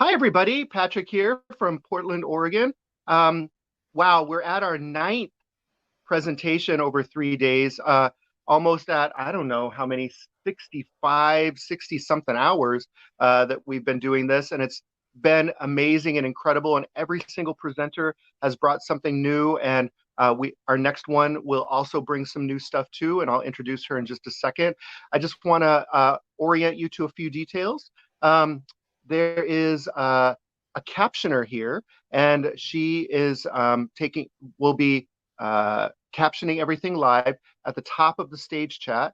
Hi, everybody. Patrick here from Portland, Oregon. Um, wow, we're at our ninth presentation over 3 days, almost at, I don't know how many, 65, 60 something hours that we've been doing this. And it's been amazing and incredible. And every single presenter has brought something new. And our next one will also bring some new stuff too. And I'll introduce her in just a second. I just want to orient you to a few details. There is a captioner here, and she is will be captioning everything live at the top of the stage chat.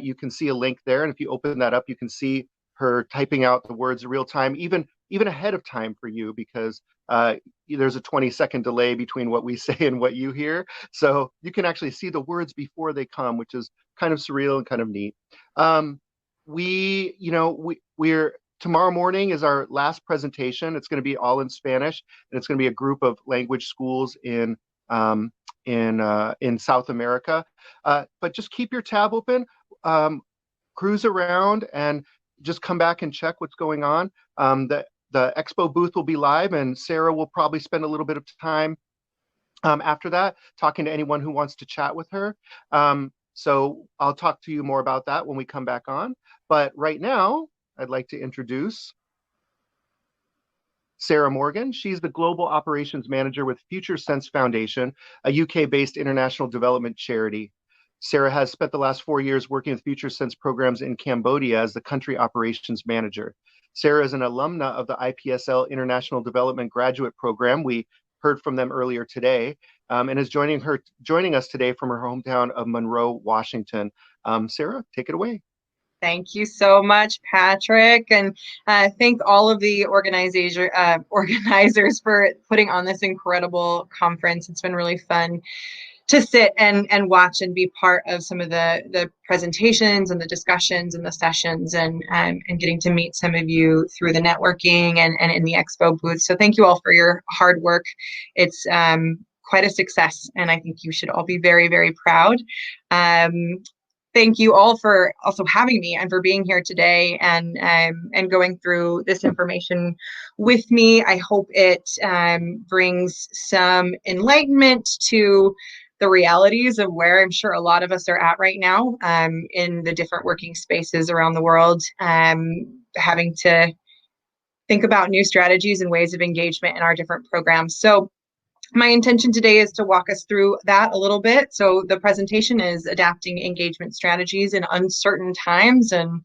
You can see a link there, and if you open that up, you can see her typing out the words real time, even ahead of time for you, because there's a 20-second delay between what we say and what you hear. So you can actually see the words before they come, which is kind of surreal and kind of neat. We're tomorrow morning is our last presentation. It's going to be all in Spanish, and it's going to be a group of language schools um, in South America. But just keep your tab open, cruise around, and just come back and check what's going on. The expo booth will be live, and Sarah will probably spend a little bit of time after that talking to anyone who wants to chat with her. So I'll talk to you more about that when we come back on. But right now, I'd like to introduce Sarah Morgan. She's the Global Operations Manager with FutureSense Foundation, a UK-based international development charity. Sarah has spent the last 4 years working with FutureSense programs in Cambodia as the Country Operations Manager. Sarah is an alumna of the IPSL International Development Graduate Program. We heard from them earlier today, and is joining us today from her hometown of Monroe, Washington. Sarah, take it away. Thank you so much, Patrick, and thank all of the organizers for putting on this incredible conference. It's been really fun to sit and watch and be part of some of the presentations and the discussions and the sessions, and getting to meet some of you through the networking and in the expo booth. So thank you all for your hard work. It's quite a success, and I think you should all be very, very proud. Thank you all for also having me and for being here today and going through this information with me. I hope it brings some enlightenment to the realities of where I'm sure a lot of us are at right now in the different working spaces around the world, having to think about new strategies and ways of engagement in our different programs. So my intention today is to walk us through that a little bit. So the presentation is adapting engagement strategies in uncertain times. And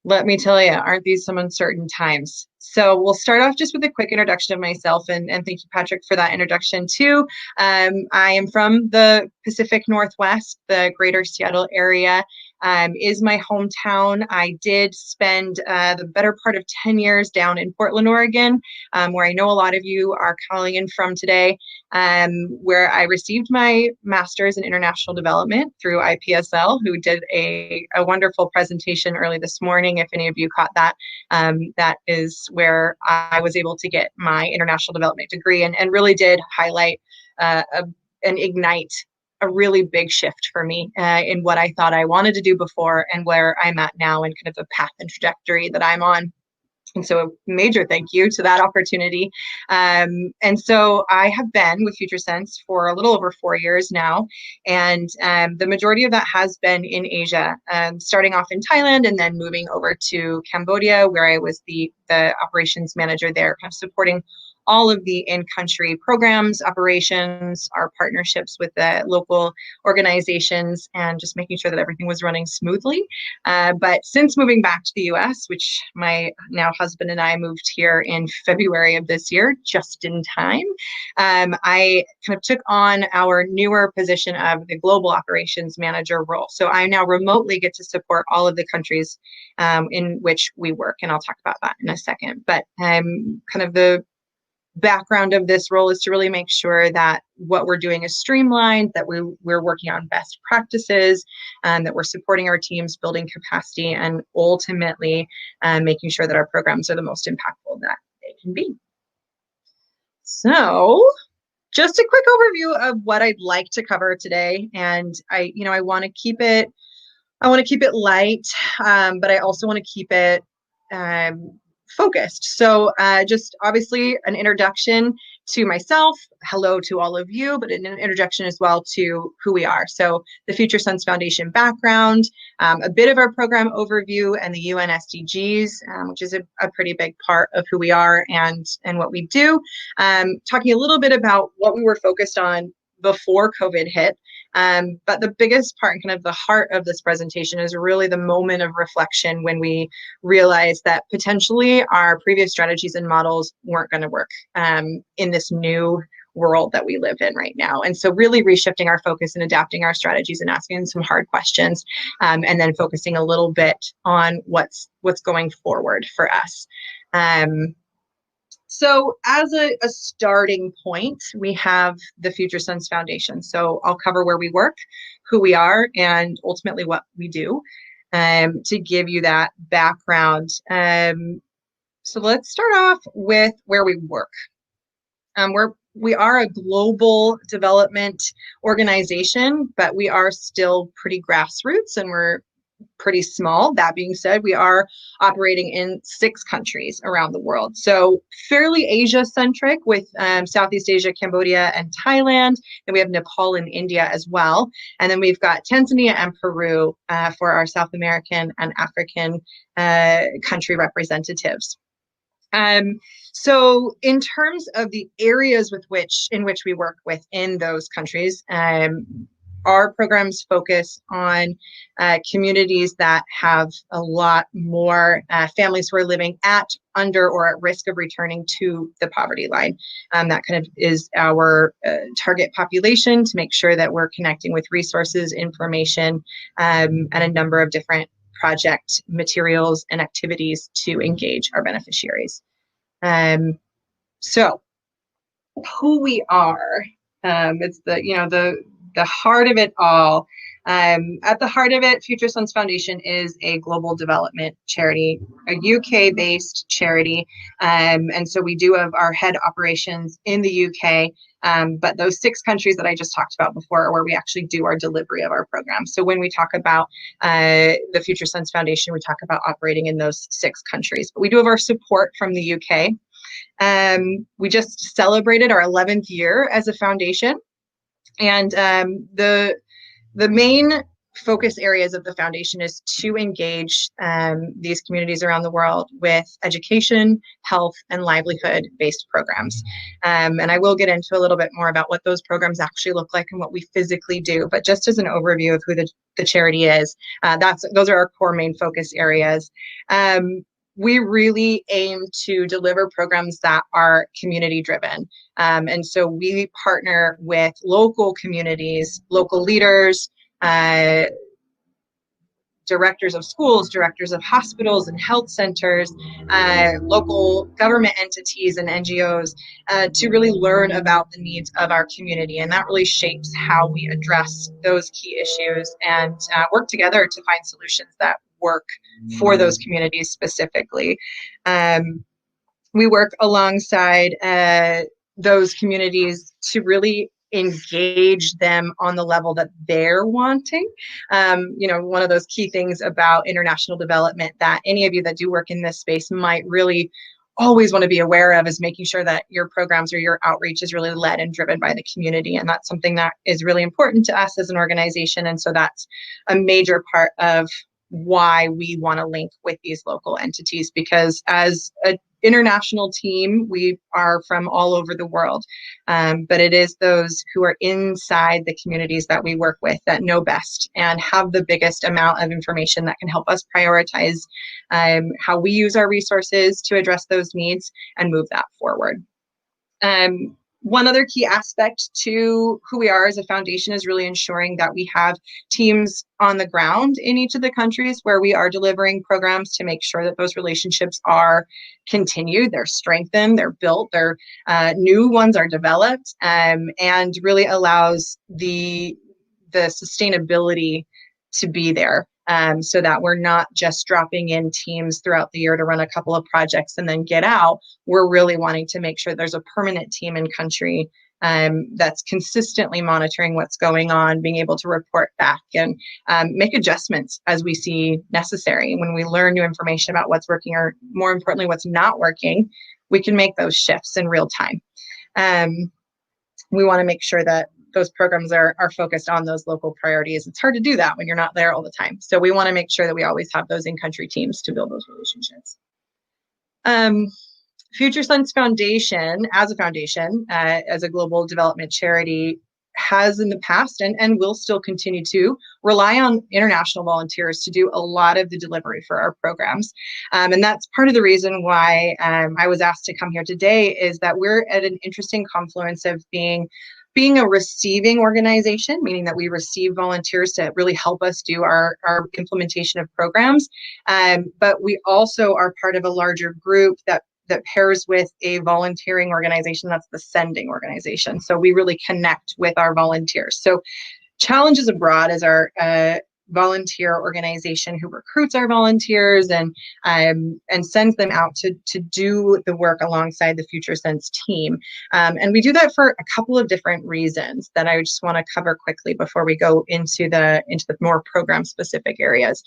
let me tell you, aren't these some uncertain times? So we'll start off just with a quick introduction of myself, and thank you, Patrick, for that introduction too. I am from the Pacific Northwest. The greater Seattle area is my hometown. I did spend the better part of 10 years down in Portland, Oregon, where I know a lot of you are calling in from today, where I received my master's in international development through IPSL, who did a wonderful presentation early this morning. If any of you caught that, that is where I was able to get my international development degree, and really did highlight and ignite a really big shift for me in what I thought I wanted to do before and where I'm at now, and kind of the path and trajectory that I'm on. And so a major thank you to that opportunity. And so I have been with FutureSense for a little over 4 years now. And the majority of that has been in Asia, starting off in Thailand and then moving over to Cambodia, where I was the operations manager there, kind of supporting all of the in-country programs, operations, our partnerships with the local organizations, and just making sure that everything was running smoothly. But since moving back to the US, which my now husband and I moved here in February of this year, just in time, I kind of took on our newer position of the global operations manager role. So I now remotely get to support all of the countries in which we work, and I'll talk about that in a second. But kind of the background of this role is to really make sure that what we're doing is streamlined, that we're working on best practices, and that we're supporting our teams, building capacity, and ultimately making sure that our programs are the most impactful that they can be. So just a quick overview of what I'd like to cover today. And I want to keep it light, but I also want to keep it focused. So just obviously an introduction to myself, hello to all of you, but an introduction as well to who we are. So the FutureSense Foundation background, a bit of our program overview and the UN SDGs, which is a pretty big part of who we are and what we do. Talking a little bit about what we were focused on before COVID hit. But the biggest part and kind of the heart of this presentation is really the moment of reflection when we realized that potentially our previous strategies and models weren't going to work in this new world that we live in right now. And so really reshifting our focus and adapting our strategies and asking some hard questions, and then focusing a little bit on what's going forward for us. So as a starting point, we have the FutureSense Foundation. So I'll cover where we work, who we are, and ultimately what we do, to give you that background. So let's start off with where we work. We are a global development organization, but we are still pretty grassroots and we're pretty small. That being said, we are operating in 6 countries around the world. So fairly Asia-centric with Southeast Asia, Cambodia, and Thailand. And we have Nepal and India as well. And then we've got Tanzania and Peru for our South American and African country representatives. So in terms of the areas in which we work within those countries, our programs focus on communities that have a lot more families who are living at, under, or at risk of returning to the poverty line. That kind of is our target population, to make sure that we're connecting with resources, information, and a number of different project materials and activities to engage our beneficiaries. So who we are, it's the heart of it all. At the heart of it, FutureSense Foundation is a global development charity, a UK-based charity. And so we do have our head operations in the UK, but those 6 countries that I just talked about before are where we actually do our delivery of our program. So when we talk about the FutureSense Foundation, we talk about operating in those 6 countries. But we do have our support from the UK. We just celebrated our 11th year as a foundation. And the main focus areas of the foundation is to engage these communities around the world with education, health, and livelihood-based programs. And I will get into a little bit more about what those programs actually look like and what we physically do. But just as an overview of who the charity is, those are our core main focus areas. We really aim to deliver programs that are community driven. And so we partner with local communities, local leaders, directors of schools, directors of hospitals and health centers, local government entities and NGOs to really learn about the needs of our community. And that really shapes how we address those key issues and work together to find solutions that work for those communities specifically. We work alongside those communities to really engage them on the level that they're wanting. One of those key things about international development that any of you that do work in this space might really always want to be aware of is making sure that your programs or your outreach is really led and driven by the community. And that's something that is really important to us as an organization. And so that's a major part of why we want to link with these local entities, because as an international team, we are from all over the world, but it is those who are inside the communities that we work with that know best and have the biggest amount of information that can help us prioritize how we use our resources to address those needs and move that forward. One other key aspect to who we are as a foundation is really ensuring that we have teams on the ground in each of the countries where we are delivering programs to make sure that those relationships are continued, they're strengthened, they're built, new ones are developed, and really allows the sustainability to be there. So that we're not just dropping in teams throughout the year to run a couple of projects and then get out. We're really wanting to make sure there's a permanent team in country that's consistently monitoring what's going on, being able to report back and make adjustments as we see necessary. When we learn new information about what's working, or more importantly, what's not working, we can make those shifts in real time. We want to make sure that those programs are focused on those local priorities. It's hard to do that when you're not there all the time. So we want to make sure that we always have those in-country teams to build those relationships. FutureSense Foundation, as a foundation, as a global development charity, has in the past and will still continue to rely on international volunteers to do a lot of the delivery for our programs. And that's part of the reason why I was asked to come here today, is that we're at an interesting confluence of being a receiving organization, meaning that we receive volunteers to really help us do our implementation of programs. But we also are part of a larger group that pairs with a volunteering organization that's the sending organization. So we really connect with our volunteers. So Challenges Abroad is our volunteer organization who recruits our volunteers and sends them out to do the work alongside the FutureSense team. And we do that for a couple of different reasons that I just want to cover quickly before we go into the more program specific areas.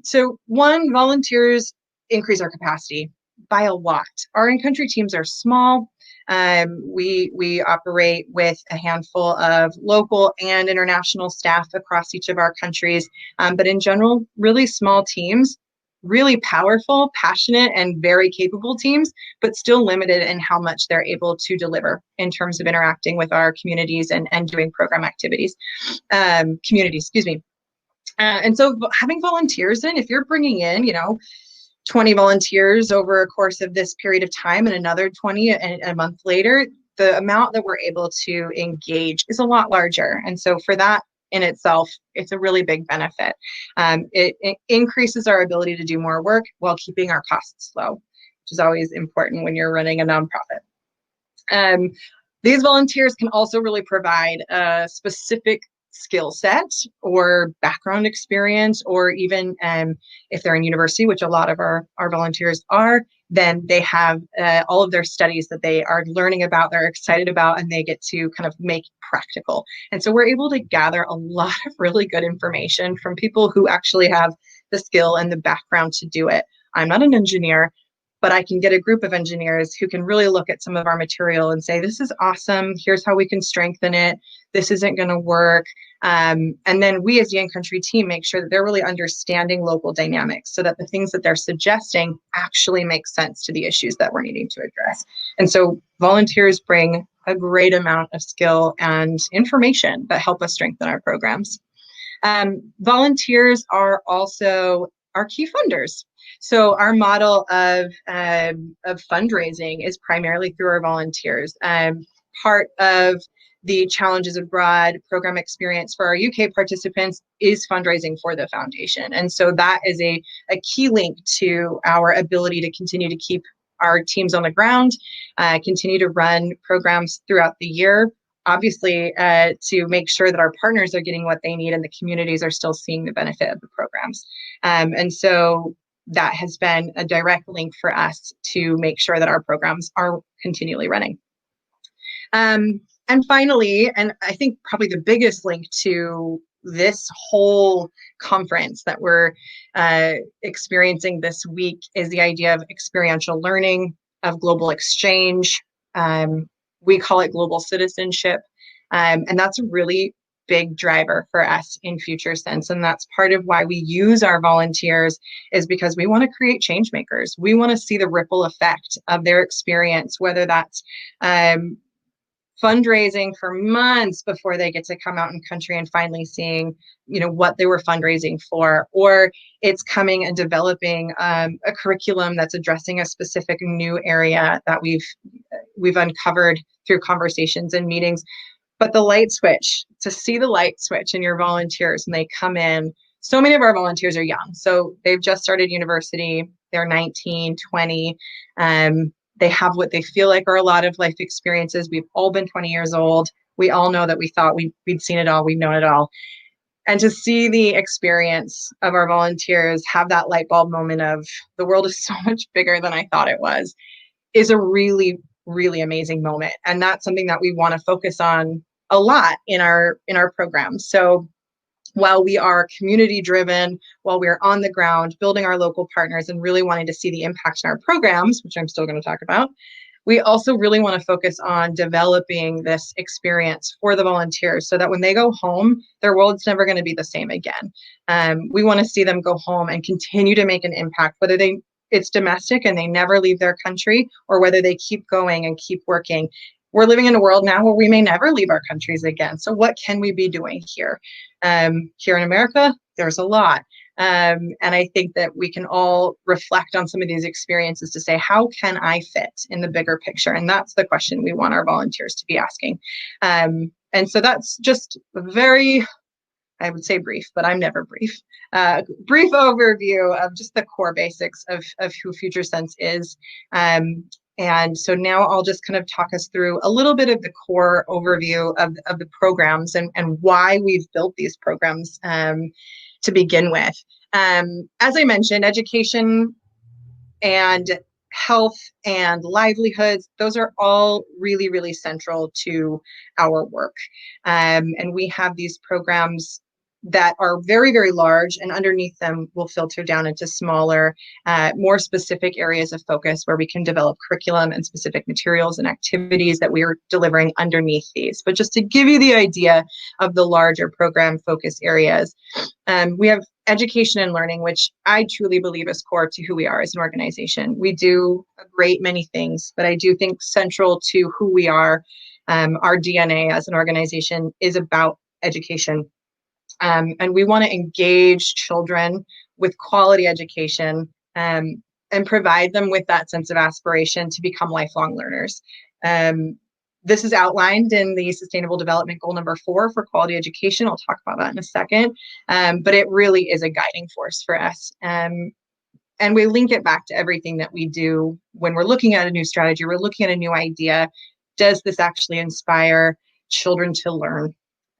So one, volunteers increase our capacity by a lot. Our in-country teams are small. We operate with a handful of local and international staff across each of our countries, but in general, really small teams, really powerful, passionate, and very capable teams, but still limited in how much they're able to deliver in terms of interacting with our communities and doing program activities, and so having volunteers if you're bringing in, 20 volunteers over a course of this period of time and another 20 a month later, the amount that we're able to engage is a lot larger. And so for that in itself, it's a really big benefit. It increases our ability to do more work while keeping our costs low, which is always important when you're running a nonprofit. These volunteers can also really provide a specific skill set or background experience, or even if they're in university, which a lot of our volunteers are, then they have all of their studies that they are learning about, they're excited about, and they get to kind of make practical. And so we're able to gather a lot of really good information from people who actually have the skill and the background to do it. I'm not an engineer, but I can get a group of engineers who can really look at some of our material and say, this is awesome, here's how we can strengthen it, this isn't going to work. And then we as the in-country team make sure that they're really understanding local dynamics so that the things that they're suggesting actually make sense to the issues that we're needing to address. And so volunteers bring a great amount of skill and information that help us strengthen our programs. Volunteers are also our key funders. So our model of fundraising is primarily through our volunteers. Part of the Challenges Abroad program experience for our UK participants is fundraising for the foundation. And so that is a key link to our ability to continue to keep our teams on the ground, continue to run programs throughout the year, obviously to make sure that our partners are getting what they need and the communities are still seeing the benefit of the programs. And so that has been a direct link for us to make sure that our programs are continually running. And finally, and I think probably the biggest link to this whole conference that we're experiencing this week is the idea of experiential learning, of global exchange. We call it global citizenship. And that's a really big driver for us in FutureSense. And that's part of why we use our volunteers, is because we want to create change makers. We want to see the ripple effect of their experience, whether that's fundraising for months before they get to come out in country and finally seeing, what they were fundraising for, or it's coming and developing a curriculum that's addressing a specific new area that we've uncovered through conversations and meetings. But the light switch, to see the light switch in your volunteers when they come in. So many of our volunteers are young. So they've just started university. They're 19, 20. They have what they feel like are a lot of life experiences. We've all been 20 years old. We all know that we thought we'd seen it all, we've known it all. And to see the experience of our volunteers have that light bulb moment of the world is so much bigger than I thought it was, is a really, really amazing moment. And that's something that we want to focus on a lot in our programs. So while we are community driven, while we're on the ground, building our local partners and really wanting to see the impact in our programs, which I'm still going to talk about, we also really want to focus on developing this experience for the volunteers so that when they go home, their world's never going to be the same again. We want to see them go home and continue to make an impact, whether it's domestic and they never leave their country, or whether they keep going and keep working. We're living in a world now where we may never leave our countries again. So what can we be doing here? Here in America, there's a lot. And I think that we can all reflect on some of these experiences to say, how can I fit in the bigger picture? And that's the question we want our volunteers to be asking. And so that's just very, I would say brief, but I'm never brief. Brief overview of just the core basics of who FutureSense is. And so now I'll just kind of talk us through a little bit of the core overview of the programs and why we've built these programs to begin with. As I mentioned, education and health and livelihoods, those are all really, really central to our work. And we have these programs that are very, very large, and underneath them will filter down into smaller, more specific areas of focus where we can develop curriculum and specific materials and activities that we are delivering underneath these. But just to give you the idea of the larger program focus areas, we have education and learning, which I truly believe is core to who we are as an organization. We do a great many things, but I do think central to who we are, our DNA as an organization, is about education. And we want to engage children with quality education and provide them with that sense of aspiration to become lifelong learners. This is outlined in the Sustainable Development Goal number 4 for quality education. I'll talk about that in a second, but it really is a guiding force for us. And we link it back to everything that we do when we're looking at a new strategy, we're looking at a new idea. Does this actually inspire children to learn?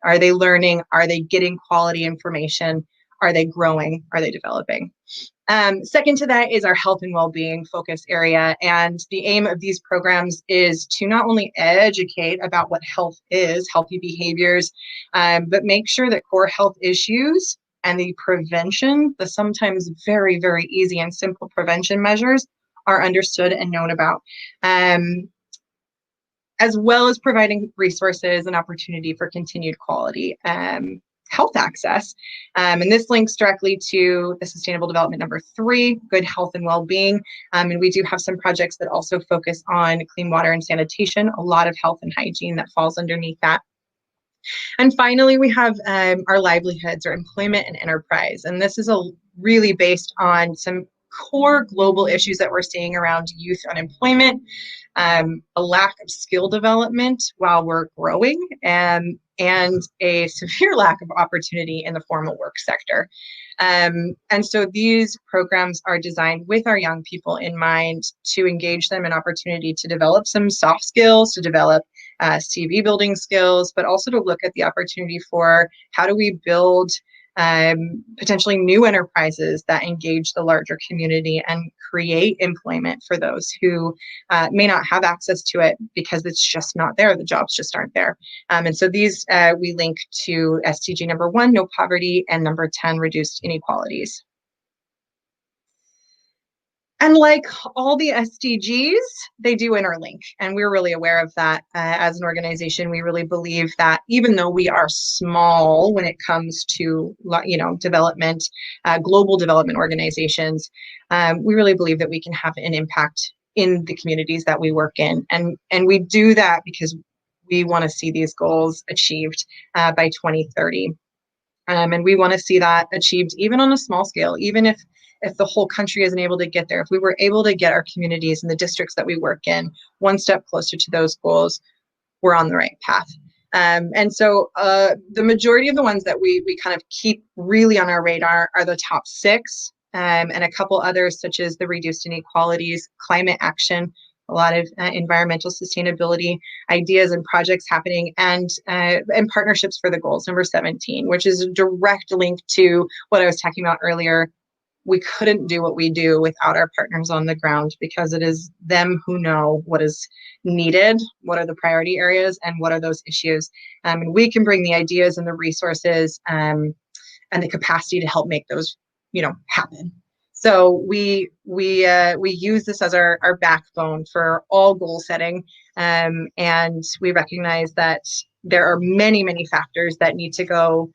Are they learning? Are they getting quality information? Are they growing? Are they developing? Second to that is our health and well-being focus area. And the aim of these programs is to not only educate about what health is, healthy behaviors, but make sure that core health issues and the prevention, the sometimes very, very easy and simple prevention measures, are understood and known about. As well as providing resources and opportunity for continued quality health access. And this links directly to the Sustainable Development number 3, good health and well-being. And we do have some projects that also focus on clean water and sanitation, a lot of health and hygiene that falls underneath that. And finally, we have our livelihoods, or employment and enterprise. And this is really based on some core global issues that we're seeing around youth unemployment, a lack of skill development while we're growing, and a severe lack of opportunity in the formal work sector. And so these programs are designed with our young people in mind to engage them in opportunity to develop some soft skills, to develop CV building skills, but also to look at the opportunity for how do we build potentially new enterprises that engage the larger community and create employment for those who may not have access to it because it's just not there. The jobs just aren't there. And so these we link to SDG number 1, no poverty, and number 10, reduced inequalities. And like all the SDGs, they do interlink, and we're really aware of that as an organization. We really believe that even though we are small when it comes to, development, global development organizations, we really believe that we can have an impact in the communities that we work in, and we do that because we want to see these goals achieved by 2030, and we want to see that achieved even on a small scale, even if the whole country isn't able to get there. If we were able to get our communities and the districts that we work in one step closer to those goals, we're on the right path. And so the majority of the ones that we kind of keep really on our radar are the top 6, and a couple others such as the reduced inequalities, climate action, a lot of environmental sustainability ideas and projects happening, and partnerships for the goals, number 17, which is a direct link to what I was talking about earlier, we couldn't do what we do without our partners on the ground, because it is them who know what is needed, what are the priority areas, and what are those issues. And we can bring the ideas and the resources and the capacity to help make those, happen. So we use this as our backbone for all goal setting, and we recognize that there are many, many factors that need to go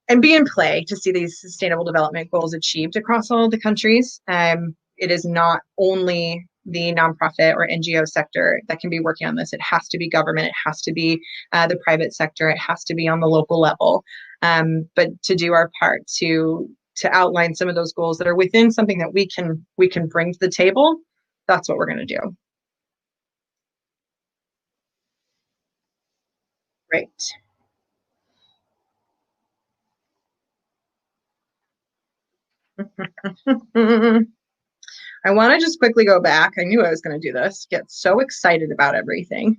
and be in play to see these sustainable development goals achieved across all of the countries. It is not only the nonprofit or NGO sector that can be working on this. It has to be government. It has to be the private sector. It has to be on the local level. But to do our part to outline some of those goals that are within something that we can bring to the table, that's what we're going to do. Great. I want to just quickly go back. I knew I was going to do this, get so excited about everything.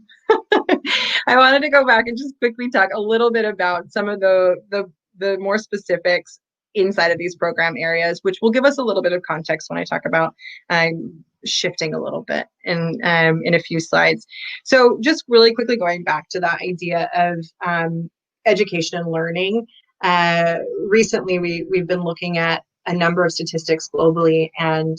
I wanted to go back and just quickly talk a little bit about some of the more specifics inside of these program areas, which will give us a little bit of context when I talk about shifting a little bit in a few slides. So just really quickly going back to that idea of education and learning. Recently, we've been looking at a number of statistics globally, and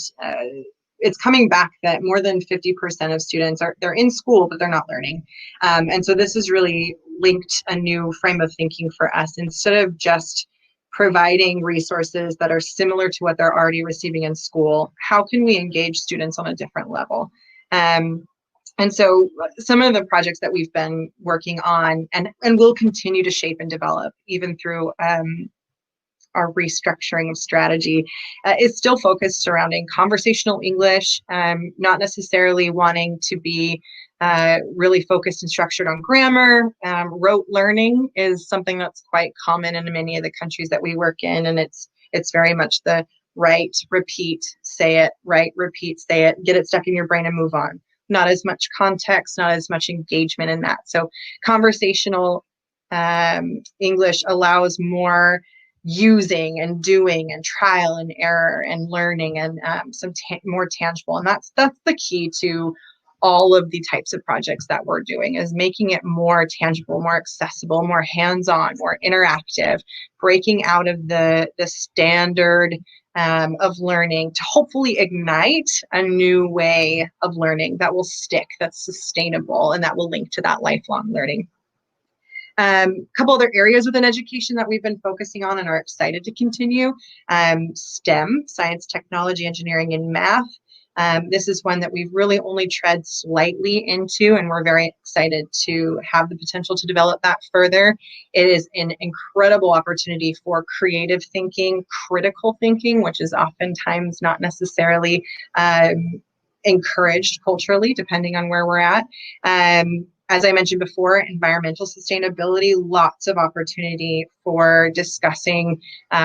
it's coming back that more than 50% of students they're in school, but they're not learning. And so this has really linked a new frame of thinking for us. Instead of just providing resources that are similar to what they're already receiving in school, how can we engage students on a different level? And so some of the projects that we've been working on and will continue to shape and develop even through our restructuring of strategy is still focused surrounding conversational English, not necessarily wanting to be really focused and structured on grammar. Rote learning is something that's quite common in many of the countries that we work in, and it's very much the write, repeat, say it, write, repeat, say it, get it stuck in your brain and move on. Not as much context, not as much engagement in that. So conversational English allows more using and doing and trial and error and learning and some more tangible. And that's the key to all of the types of projects that we're doing, is making it more tangible, more accessible, more hands-on, more interactive, breaking out of the standard of learning to hopefully ignite a new way of learning that will stick, that's sustainable, and that will link to that lifelong learning. A couple other areas within education that we've been focusing on and are excited to continue. STEM, science, technology, engineering, and math. This is one that we've really only tread slightly into, and we're very excited to have the potential to develop that further. It is an incredible opportunity for creative thinking, critical thinking, which is oftentimes not necessarily encouraged culturally, depending on where we're at. As I mentioned before, environmental sustainability, lots of opportunity for discussing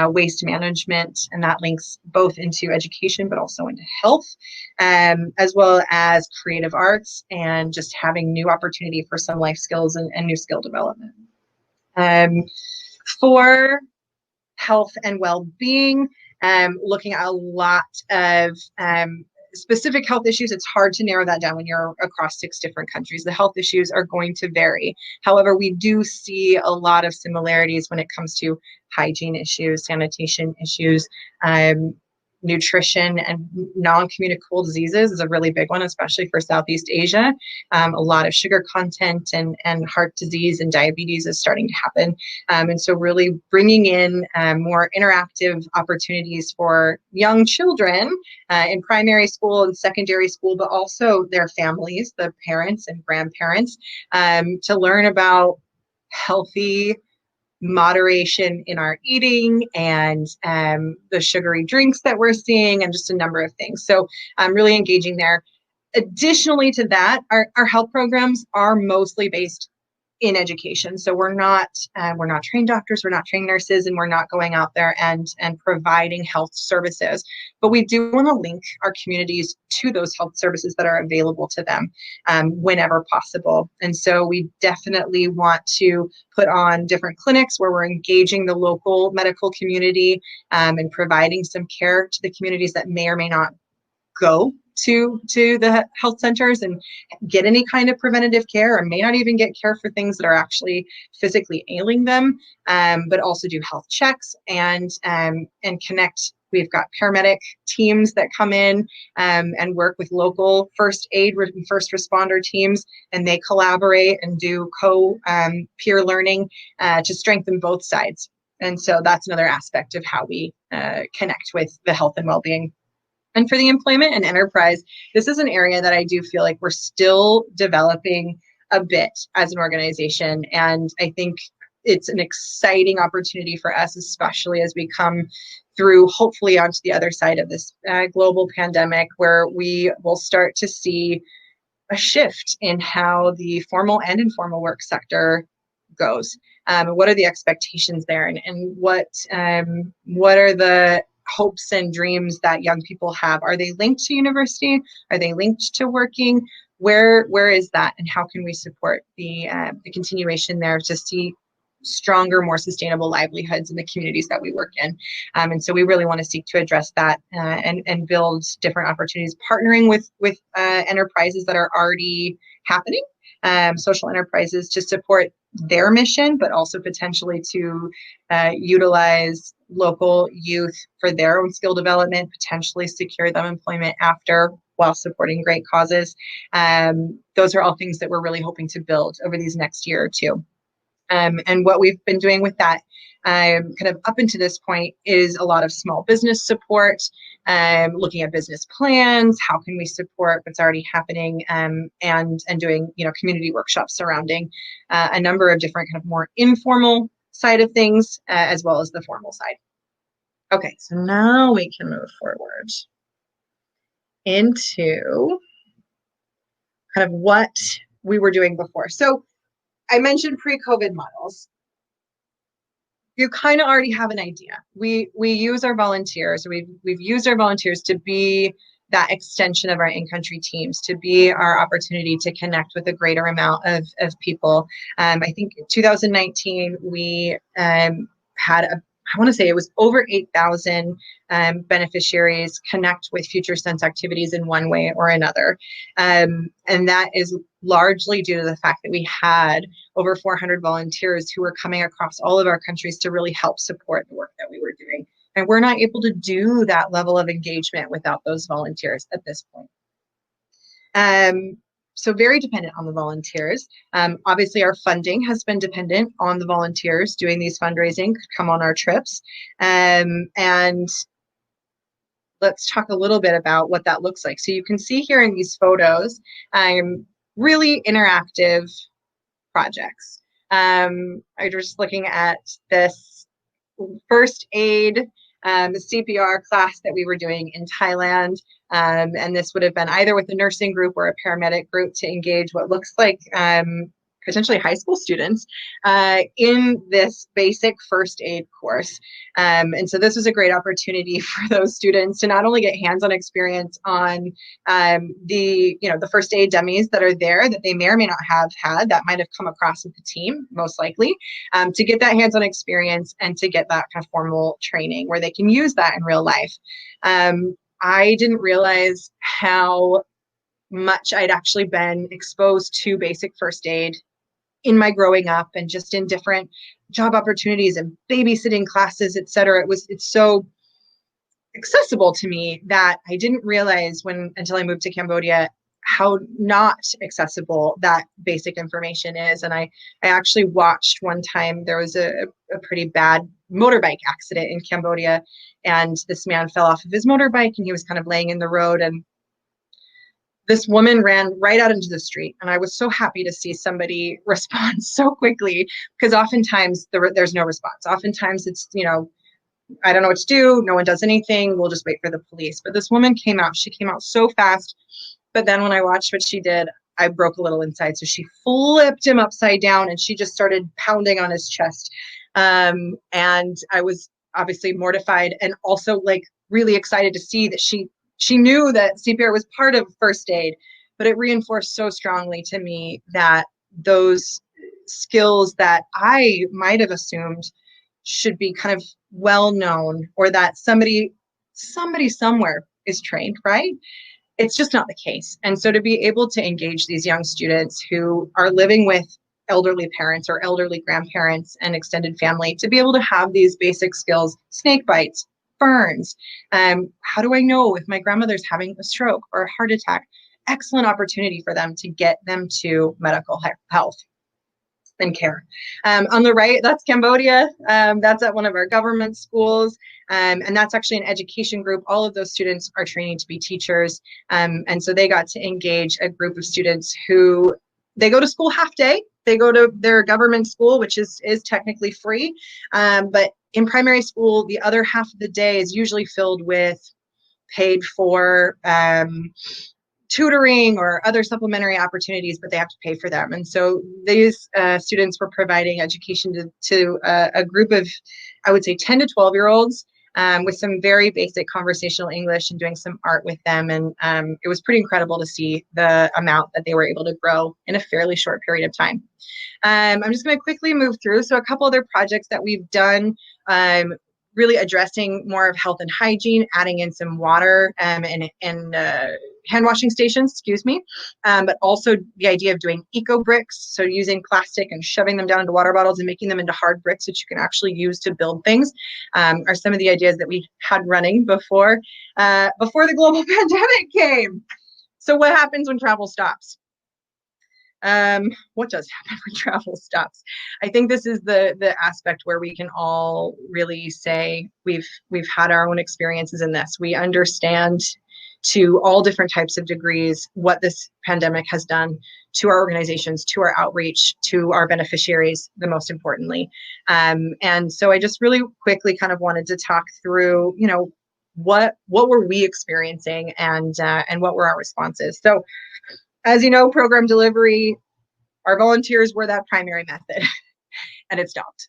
waste management, and that links both into education but also into health, as well as creative arts and just having new opportunity for some life skills and new skill development. For health and well-being, looking at a lot of specific health issues. It's hard to narrow that down when you're across 6 different countries. The health issues are going to vary. However, we do see a lot of similarities when it comes to hygiene issues, sanitation issues, nutrition, and non-communicable diseases is a really big one, especially for Southeast Asia. A lot of sugar content and heart disease and diabetes is starting to happen. And so really bringing in more interactive opportunities for young children in primary school and secondary school, but also their families, the parents and grandparents, to learn about healthy moderation in our eating and the sugary drinks that we're seeing, and just a number of things. So I'm really engaging there. Additionally to that, our health programs are mostly based in education. So we're not trained doctors, we're not trained nurses, and we're not going out there and providing health services. But we do want to link our communities to those health services that are available to them whenever possible. And so we definitely want to put on different clinics where we're engaging the local medical community and providing some care to the communities that may or may not go to the health centers and get any kind of preventative care, or may not even get care for things that are actually physically ailing them, but also do health checks and connect. We've got paramedic teams that come in and work with local first aid and first responder teams, and they collaborate and do peer learning to strengthen both sides. And so that's another aspect of how we connect with the health and well-being. And for the employment and enterprise, this is an area that I do feel like we're still developing a bit as an organization. And I think it's an exciting opportunity for us, especially as we come through, hopefully, onto the other side of this global pandemic, where we will start to see a shift in how the formal and informal work sector goes. What are the expectations there, and what are the hopes and dreams that young people have? Are they linked to university? Are they linked to working? Where is that, and how can we support the continuation there to see stronger, more sustainable livelihoods in the communities that we work in? And so we really want to seek to address that and build different opportunities, partnering with enterprises that are already happening, social enterprises, to support their mission, but also potentially to utilize local youth for their own skill development, potentially secure them employment after, while supporting great causes. Those are all things that we're really hoping to build over these next year or two. And what we've been doing with that kind of up until this point is a lot of small business support, looking at business plans, how can we support what's already happening, and doing community workshops surrounding a number of different kind of more informal side of things, as well as the formal side. Okay, so now we can move forward into kind of what we were doing before. So I mentioned pre-COVID models. You kind of already have an idea. We use our volunteers. We've used our volunteers to be that extension of our in-country teams, to be our opportunity to connect with a greater amount of people. I think in 2019 we had I want to say it was over 8,000 beneficiaries connect with FutureSense activities in one way or another. And that is largely due to the fact that we had over 400 volunteers who were coming across all of our countries to really help support the work that we were doing. And we're not able to do that level of engagement without those volunteers at this point. So very dependent on the volunteers. Obviously, our funding has been dependent on the volunteers doing these fundraising, come on our trips. And let's talk a little bit about what that looks like. So you can see here in these photos, really interactive projects. I'm just looking at this first aid, the CPR class that we were doing in Thailand. And this would have been either with a nursing group or a paramedic group to engage what looks like potentially high school students in this basic first aid course. And so this was a great opportunity for those students to not only get hands-on experience on the first aid dummies that are there that they may or may not have had, that might have come across with the team, most likely, to get that hands-on experience and to get that kind of formal training where they can use that in real life. I didn't realize how much I'd actually been exposed to basic first aid in my growing up and just in different job opportunities and babysitting classes, et cetera. It's so accessible to me that I didn't realize until I moved to Cambodia how not accessible that basic information is. And I actually watched one time, there was a pretty bad motorbike accident in Cambodia, and this man fell off of his motorbike and he was kind of laying in the road, and this woman ran right out into the street. And I was so happy to see somebody respond so quickly, because oftentimes there's no response. Oftentimes it's, I don't know what to do. No one does anything. We'll just wait for the police. But this woman came out. She came out so fast. But then when I watched what she did, I broke a little inside. So she flipped him upside down and she just started pounding on his chest. And I was obviously mortified and also like really excited to see that she knew that CPR was part of first aid, but it reinforced so strongly to me that those skills that I might have assumed should be kind of well known, or that somebody somewhere is trained, right? It's just not the case. And so to be able to engage these young students who are living with elderly parents or elderly grandparents and extended family, to be able to have these basic skills, snake bites, burns, how do I know if my grandmother's having a stroke or a heart attack? Excellent opportunity for them to get them to medical health and care. On the right, that's Cambodia. That's at one of our government schools. And that's actually an education group. All of those students are training to be teachers. And so they got to engage a group of students who, they go to school half day. They go to their government school, which is technically free. But in primary school, the other half of the day is usually filled with paid for tutoring or other supplementary opportunities, but they have to pay for them. And so these students were providing education to a group of, I would say, 10 to 12-year-olds with some very basic conversational English and doing some art with them. And it was pretty incredible to see the amount that they were able to grow in a fairly short period of time. I'm just going to quickly move through. So a couple other projects that we've done, really addressing more of health and hygiene, adding in some water and hand washing stations, excuse me, but also the idea of doing eco bricks, so using plastic and shoving them down into water bottles and making them into hard bricks that you can actually use to build things, are some of the ideas that we had running before the global pandemic came. So what happens when travel stops? What does happen when travel stops? I think this is the aspect where we can all really say we've had our own experiences in this. We understand to all different types of degrees what this pandemic has done to our organizations, to our outreach, to our beneficiaries, the most importantly. And so I just really quickly kind of wanted to talk through, you know, what were we experiencing and what were our responses. So as you know, program delivery, our volunteers were that primary method, and it stopped.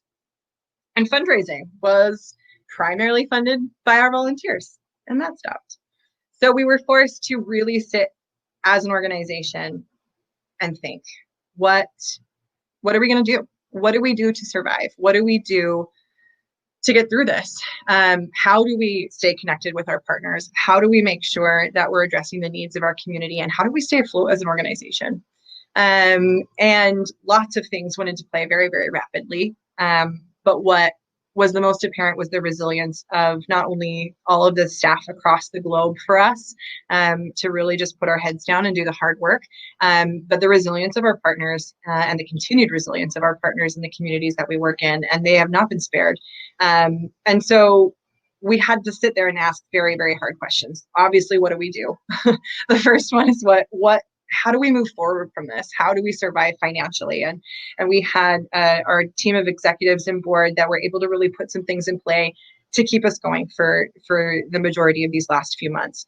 And fundraising was primarily funded by our volunteers, and that stopped. So we were forced to really sit as an organization and think, what are we going to do? What do we do to survive? What do we do to get through this? How do we stay connected with our partners? How do we make sure that we're addressing the needs of our community? And how do we stay afloat as an organization? And lots of things went into play very, very rapidly. But what was the most apparent was the resilience of not only all of the staff across the globe for us to really just put our heads down and do the hard work, but the resilience of our partners and the continued resilience of our partners in the communities that we work in, and they have not been spared. And so we had to sit there and ask very, very hard questions. Obviously, what do we do? The first one is how do we move forward from this? How do we survive financially? And we had our team of executives and board that were able to really put some things in play to keep us going for the majority of these last few months.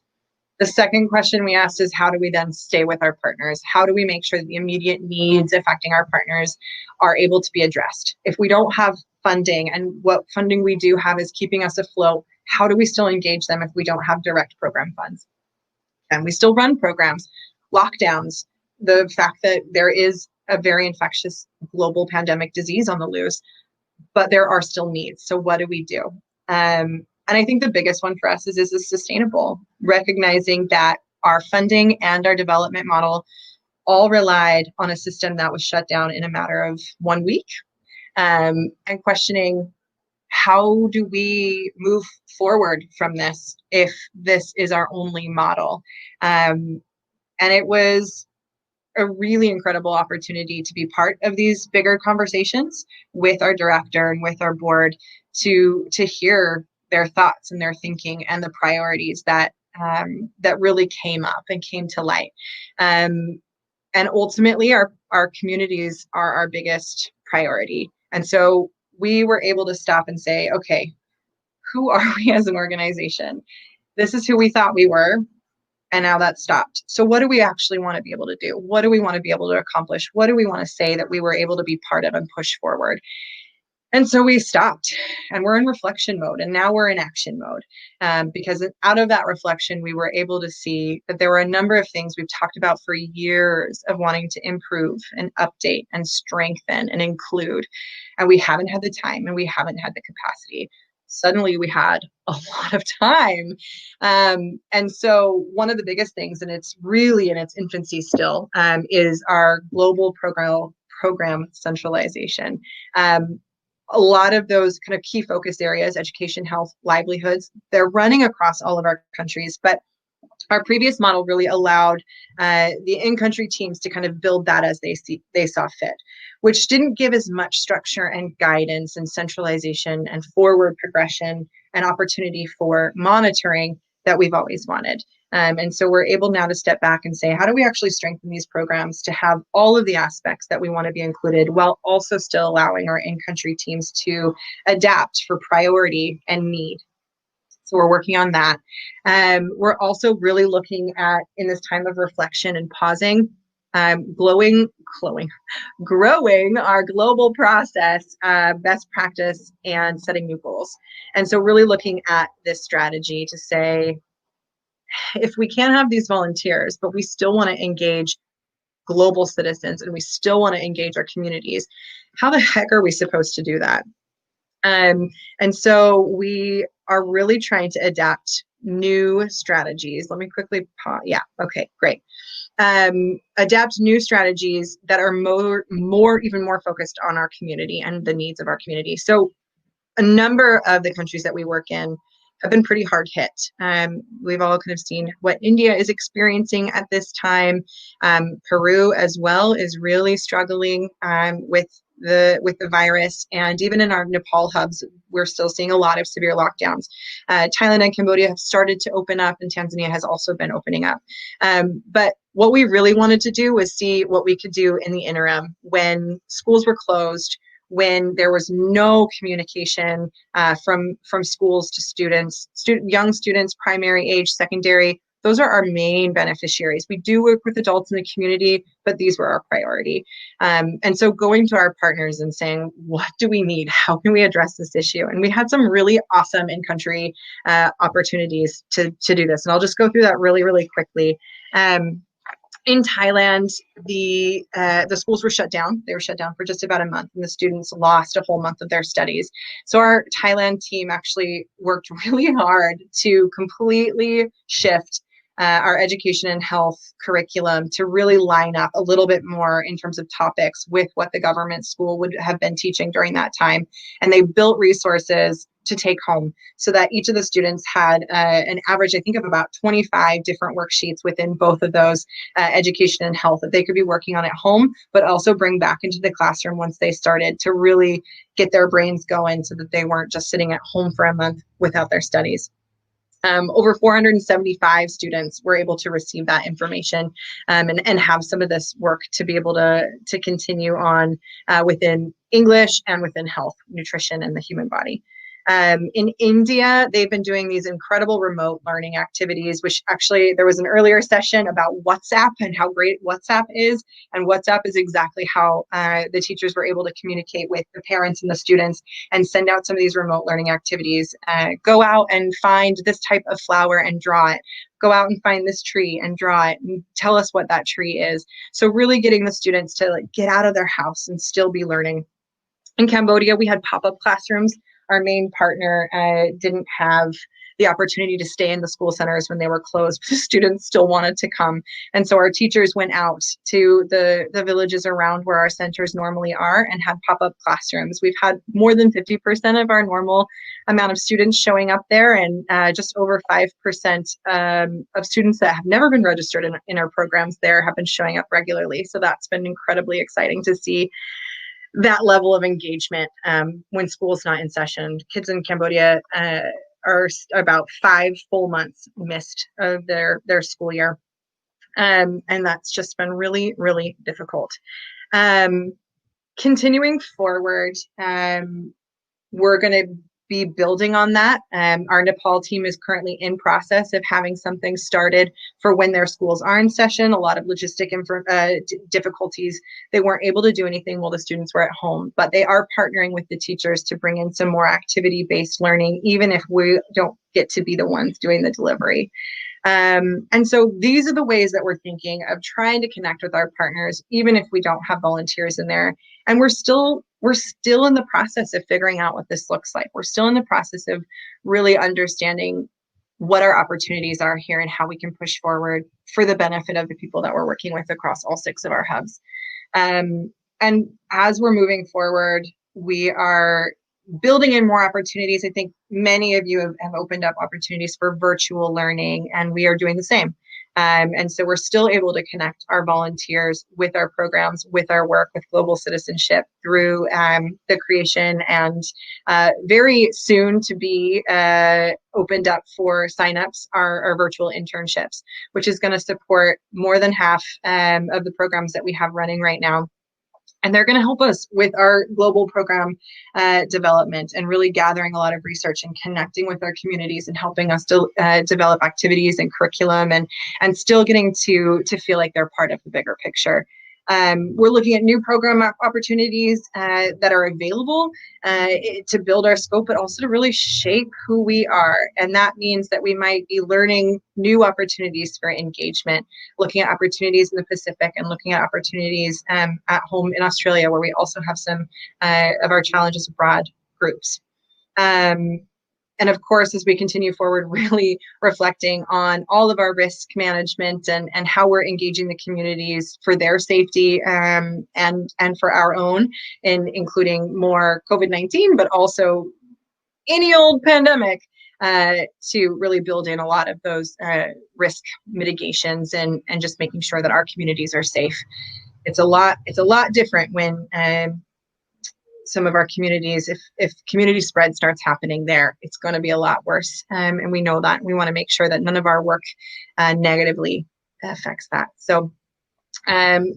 The second question we asked is, how do we then stay with our partners? How do we make sure that the immediate needs affecting our partners are able to be addressed? If we don't have funding, and what funding we do have is keeping us afloat, how do we still engage them if we don't have direct program funds? And we still run programs, lockdowns, the fact that there is a very infectious global pandemic disease on the loose, but there are still needs. So what do we do? And I think the biggest one for us is this sustainable, recognizing that our funding and our development model all relied on a system that was shut down in a matter of 1 week, and questioning, how do we move forward from this if this is our only model? And it was a really incredible opportunity to be part of these bigger conversations with our director and with our board to hear their thoughts and their thinking and the priorities that really came up and came to light. And ultimately, our communities are our biggest priority. And so we were able to stop and say, okay, who are we as an organization? This is who we thought we were. And now that's stopped. So what do we actually want to be able to do? What do we want to be able to accomplish? What do we want to say that we were able to be part of and push forward? And so we stopped and we're in reflection mode. And now we're in action mode because out of that reflection, we were able to see that there were a number of things we've talked about for years of wanting to improve and update and strengthen and include. And we haven't had the time and we haven't had the capacity. Suddenly we had a lot of time. And so one of the biggest things, and it's really in its infancy still, is our global program centralization. A lot of those kind of key focus areas, education, health, livelihoods, they're running across all of our countries. But our previous model really allowed the in-country teams to kind of build that as they saw fit, which didn't give as much structure and guidance and centralization and forward progression and opportunity for monitoring that we've always wanted. And so we're able now to step back and say, how do we actually strengthen these programs to have all of the aspects that we want to be included while also still allowing our in-country teams to adapt for priority and need. So we're working on that. We're also really looking at, in this time of reflection and pausing, growing our global process, best practice, and setting new goals. And so really looking at this strategy to say, if we can't have these volunteers, but we still want to engage global citizens and we still want to engage our communities, how the heck are we supposed to do that? And so we are really trying to adapt new strategies. Let me quickly pause. Yeah, okay, great. Adapt new strategies that are even more focused on our community and the needs of our community. So a number of the countries that we work in have been pretty hard hit. We've all kind of seen what India is experiencing at this time. Peru as well is really struggling with the virus, and even in our Nepal hubs, we're still seeing a lot of severe lockdowns. Thailand and Cambodia have started to open up, and Tanzania has also been opening up. But what we really wanted to do was see what we could do in the interim when schools were closed, when there was no communication from schools to students, young students, primary age, secondary. Those are our main beneficiaries. We do work with adults in the community, but these were our priority. And so going to our partners and saying, what do we need? How can we address this issue? And we had some really awesome in-country opportunities to do this. And I'll just go through that really, really quickly. In Thailand, the schools were shut down. They were shut down for just about a month, and the students lost a whole month of their studies. So our Thailand team actually worked really hard to completely shift our education and health curriculum to really line up a little bit more in terms of topics with what the government school would have been teaching during that time. And they built resources to take home so that each of the students had an average, I think, of about 25 different worksheets within both of those education and health that they could be working on at home, but also bring back into the classroom once they started to really get their brains going so that they weren't just sitting at home for a month without their studies. Over 475 students were able to receive that information and have some of this work to be able to continue on within English and within health, nutrition, and the human body. In India, they've been doing these incredible remote learning activities, which actually there was an earlier session about WhatsApp and how great WhatsApp is. And WhatsApp is exactly how the teachers were able to communicate with the parents and the students and send out some of these remote learning activities. Go out and find this type of flower and draw it. Go out and find this tree and draw it and tell us what that tree is. So really getting the students to get out of their house and still be learning. In Cambodia, we had pop-up classrooms. Our main partner didn't have the opportunity to stay in the school centers when they were closed, but the students still wanted to come. And so our teachers went out to the villages around where our centers normally are and had pop-up classrooms. We've had more than 50% of our normal amount of students showing up there, and just over 5% of students that have never been registered in our programs there have been showing up regularly. So that's been incredibly exciting to see that level of engagement when school's not in session. Kids in Cambodia are about 5 full months missed of their school year. And that's just been really, really difficult. Continuing forward, we're going to be building on that. Our Nepal team is currently in process of having something started for when their schools are in session. A lot of logistic difficulties. They weren't able to do anything while the students were at home, but they are partnering with the teachers to bring in some more activity-based learning, even if we don't get to be the ones doing the delivery. And so these are the ways that we're thinking of trying to connect with our partners, even if we don't have volunteers in there. And we're still in the process of figuring out what this looks like. We're still in the process of really understanding what our opportunities are here and how we can push forward for the benefit of the people that we're working with across all 6 of our hubs. And as we're moving forward, we are building in more opportunities. I think many of you have opened up opportunities for virtual learning, and we are doing the same. And so we're still able to connect our volunteers with our programs, with our work, with global citizenship through the creation and very soon to be opened up for signups, our virtual internships, which is going to support more than half of the programs that we have running right now. And they're going to help us with our global program development and really gathering a lot of research and connecting with our communities and helping us to develop activities and curriculum and still getting to feel like they're part of the bigger picture. We're looking at new program opportunities that are available to build our scope, but also to really shape who we are. And that means that we might be learning new opportunities for engagement, looking at opportunities in the Pacific and looking at opportunities at home in Australia, where we also have some of our challenges abroad groups. And of course, as we continue forward, really reflecting on all of our risk management and how we're engaging the communities for their safety and for our own, and including more COVID-19, but also any old pandemic, to really build in a lot of those risk mitigations and just making sure that our communities are safe. It's a lot different when some of our communities, if community spread starts happening there, it's going to be a lot worse. And we know that. We want to make sure that none of our work negatively affects that. So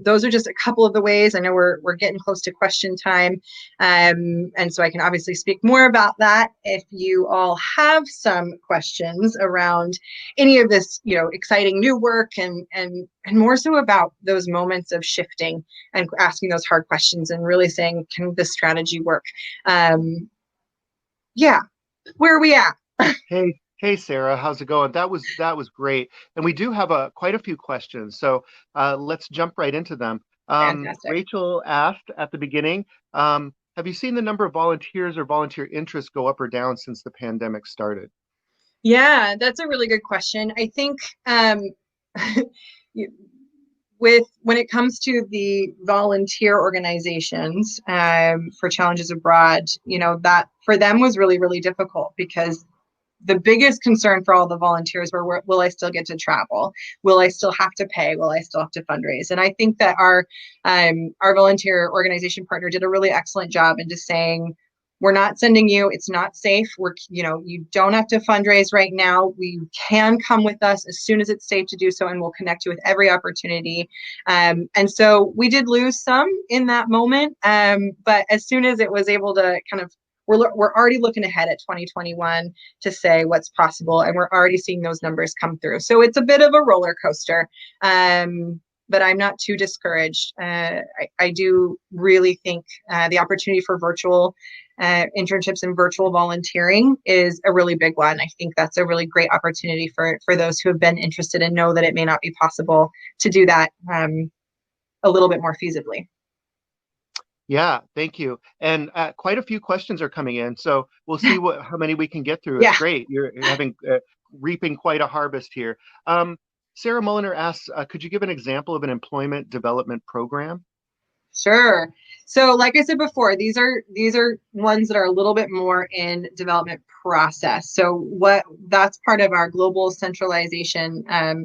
those are just a couple of the ways. I know we're getting close to question time. And so I can obviously speak more about that if you all have some questions around any of this, exciting new work and more so about those moments of shifting and asking those hard questions and really saying, can this strategy work? Yeah, where are we at? Hey, Sarah, how's it going? That was great, and we do have quite a few questions, so let's jump right into them. Fantastic. Rachel asked at the beginning, have you seen the number of volunteers or volunteer interest go up or down since the pandemic started? Yeah, that's a really good question. I think when it comes to the volunteer organizations for Challenges Abroad, that for them was really, really difficult because the biggest concern for all the volunteers were, will I still get to travel? Will I still have to pay? Will I still have to fundraise? And I think that our volunteer organization partner did a really excellent job in just saying, we're not sending you, it's not safe. You don't have to fundraise right now. We can come with us as soon as it's safe to do so, and we'll connect you with every opportunity. And so we did lose some in that moment. But as soon as it was able to kind of, we're already looking ahead at 2021 to say what's possible, and we're already seeing those numbers come through. So it's a bit of a roller coaster. But I'm not too discouraged. I do really think the opportunity for virtual internships and virtual volunteering is a really big one. I think that's a really great opportunity for those who have been interested and know that it may not be possible to do that a little bit more feasibly. Yeah, thank you. And quite a few questions are coming in, so we'll see how many we can get through. Yeah. It's great. You're reaping quite a harvest here. Sarah Mulliner asks, could you give an example of an employment development program? Sure. So like I said before, these are ones that are a little bit more in development process. So that's part of our global centralization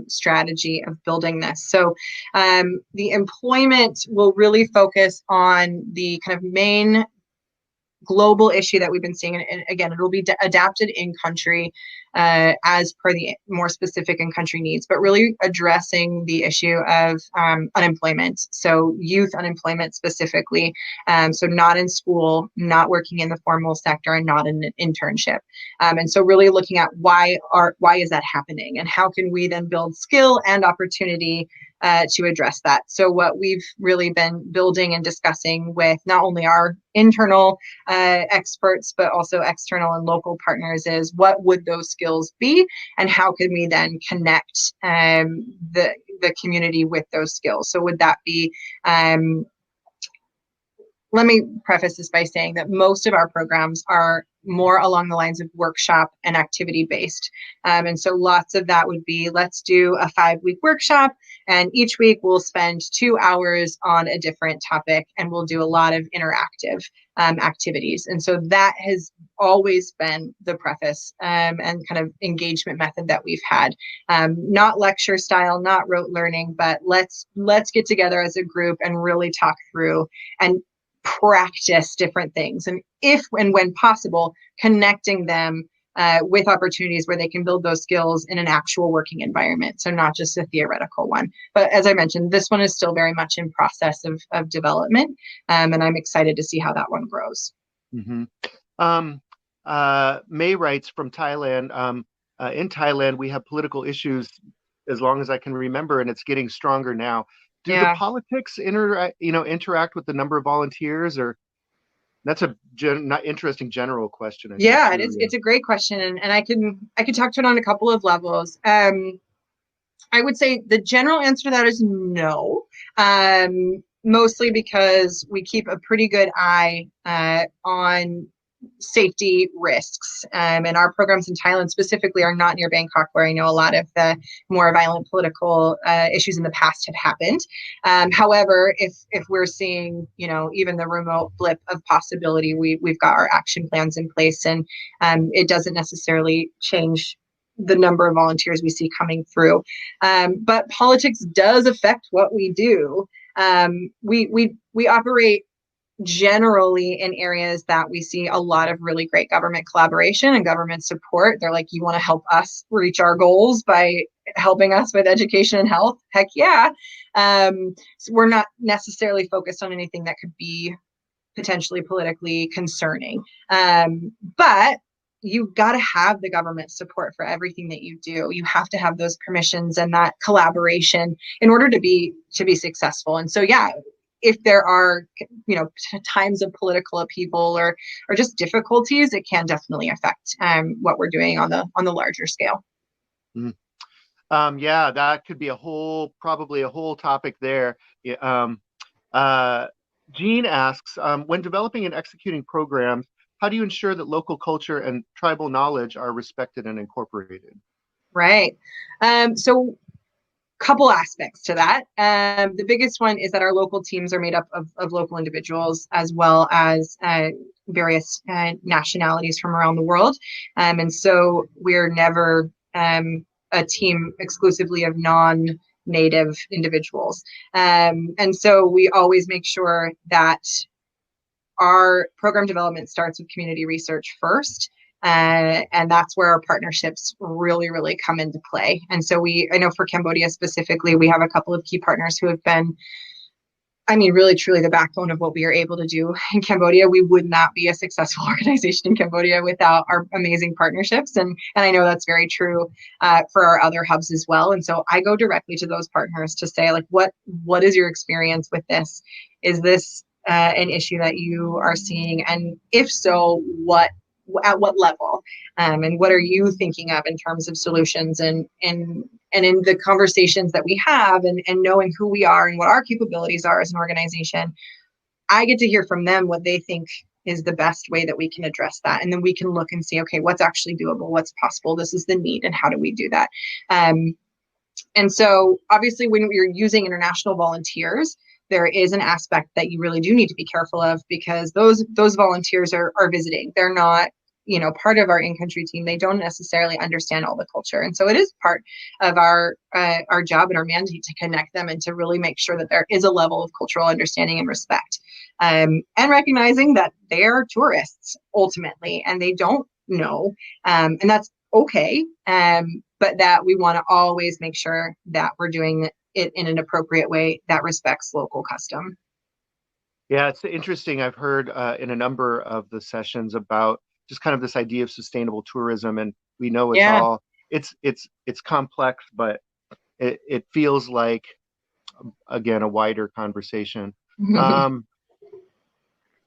strategy of building this. So the employment will really focus on the kind of main global issue that we've been seeing. And again, it will be adapted in country as per the more specific and country needs, but really addressing the issue of unemployment. So youth unemployment specifically. So not in school, not working in the formal sector, and not in an internship. And so really looking at why is that happening, and how can we then build skill and opportunity to address that. So what we've really been building and discussing with not only our internal experts, but also external and local partners is what would those skills be, and how can we then connect the community with those skills. So would that be let me preface this by saying that most of our programs are more along the lines of workshop and activity based. And so lots of that would be, let's do a 5-week workshop, and each week we'll spend 2 hours on a different topic, and we'll do a lot of interactive activities. And so that has always been the preface and kind of engagement method that we've had. Not lecture style, not rote learning, but let's get together as a group and really talk through and practice different things, and if and when possible, connecting them with opportunities where they can build those skills in an actual working environment. So not just a theoretical one. But as I mentioned, this one is still very much in process of development, and I'm excited to see how that one grows. Mm-hmm. May writes from Thailand. In Thailand, we have political issues as long as I can remember, and it's getting stronger now. Do the politics interact with the number of volunteers, or that's a interesting general question. It's a great question, and I can talk to it on a couple of levels. I would say the general answer to that is no, mostly because we keep a pretty good eye on safety risks. And our programs in Thailand specifically are not near Bangkok, where I know a lot of the more violent political issues in the past have happened. However, if we're seeing, even the remote blip of possibility, we've got our action plans in place, and it doesn't necessarily change the number of volunteers we see coming through. But politics does affect what we do. We operate generally in areas that we see a lot of really great government collaboration and government support. They're like, you want to help us reach our goals by helping us with education and health? Heck yeah. So we're not necessarily focused on anything that could be potentially politically concerning. But you've got to have the government support for everything that you do. You have to have those permissions and that collaboration in order to be successful. And so, if there are, times of political upheaval or just difficulties, it can definitely affect what we're doing on the larger scale. Mm-hmm. That could be probably a whole topic there. Jean asks, when developing and executing programs, how do you ensure that local culture and tribal knowledge are respected and incorporated? Right. So couple aspects to that. The biggest one is that our local teams are made up of local individuals, as well as various nationalities from around the world. And so we're never a team exclusively of non-native individuals. And so we always make sure that our program development starts with community research first. And that's where our partnerships really, really come into play. And so I know for Cambodia specifically, we have a couple of key partners who have been, really, truly the backbone of what we are able to do in Cambodia. We would not be a successful organization in Cambodia without our amazing partnerships. And I know that's very true for our other hubs as well. And so I go directly to those partners to say, like, what is your experience with this? Is this an issue that you are seeing? And if so, at what level, and what are you thinking of in terms of solutions, and in the conversations that we have, and knowing who we are and what our capabilities are as an organization, I get to hear from them what they think is the best way that we can address that. And then we can look and see, okay, what's actually doable, what's possible, this is the need, and how do we do that? And so obviously when you're using international volunteers, there is an aspect that you really do need to be careful of, because those volunteers are visiting. They're not, part of our in-country team. They don't necessarily understand all the culture. And so it is part of our job and our mandate to connect them and to really make sure that there is a level of cultural understanding and respect, and recognizing that they are tourists ultimately, and they don't know. And that's okay, but that we want to always make sure that we're doing it in an appropriate way that respects local custom. Yeah, it's interesting. I've heard in a number of the sessions about just kind of this idea of sustainable tourism, and we know it's Yeah. all it's complex, but it feels like again a wider conversation. Um,